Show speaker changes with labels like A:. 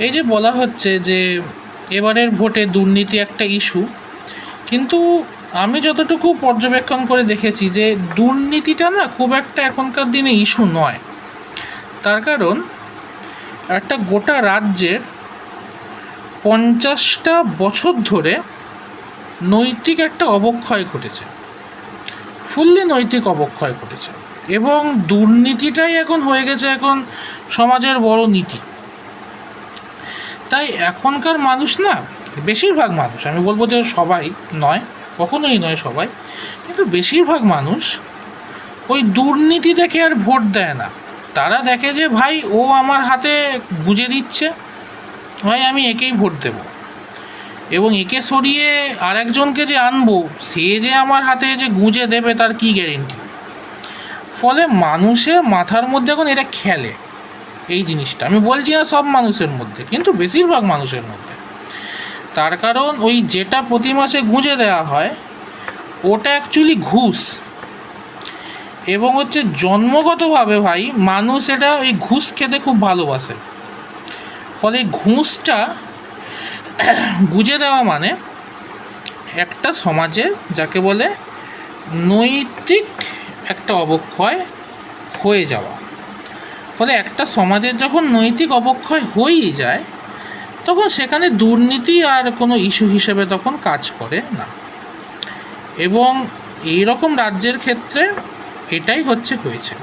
A: এই যে বলা হচ্ছে যে এবারের ভোটে দুর্নীতি একটা ইস্যু, কিন্তু আমি যতটুকু পর্যবেক্ষণ করে দেখেছি যে দুর্নীতিটা না খুব একটা এখনকার দিনে ইস্যু নয়। তার কারণ একটা গোটা রাজ্যের 50টা বছর ধরে নৈতিক একটা অবক্ষয় ঘটেছে, ফুললি নৈতিক অবক্ষয় ঘটেছে, এবং দুর্নীতিটাই এখন হয়ে গেছে এখন সমাজের বড় নীতি। তাই এখনকার মানুষ না, বেশিরভাগ মানুষ, আমি বলবো যে সবাই নয়, কখনোই নয় সবাই, কিন্তু বেশিরভাগ মানুষ ওই দুর্নীতি দেখে আর ভোট দেয় না। তারা দেখে যে ভাই ও আমার হাতে গুঁজে দিচ্ছে, ভাই আমি একেই ভোট দেব, এবং একে সরিয়ে আরেকজনকে যে আনবো সে যে আমার হাতে যে গুঁজে দেবে তার কি গ্যারেন্টি। ফলে মানুষের মাথার মধ্যে এখন এটা খেলে এই জিনিসটা, আমি বলছি না সব মানুষের মধ্যে, কিন্তু বেশিরভাগ মানুষের মধ্যে। তার কারণ ওই যেটা প্রতি মাসে গুঁজে দেওয়া হয় ওটা অ্যাকচুয়ালি ঘুষ, এবং হচ্ছে জন্মগতভাবে ভাই মানুষ এটা ওই ঘুষ খেতে খুব ভালোবাসে। ফলে ঘুষটা গুঁজে দেওয়া মানে একটা সমাজের যাকে বলে নৈতিক একটা অবক্ষয় হয়ে যাওয়া। ফলে একটা সমাজের যখন নৈতিক অবক্ষয় হয়েই যায় তখন সেখানে দুর্নীতি আর কোনো ইস্যু হিসেবে তখন কাজ করে না, এবং এই রকম রাজ্যের ক্ষেত্রে এটাই হয়েছে।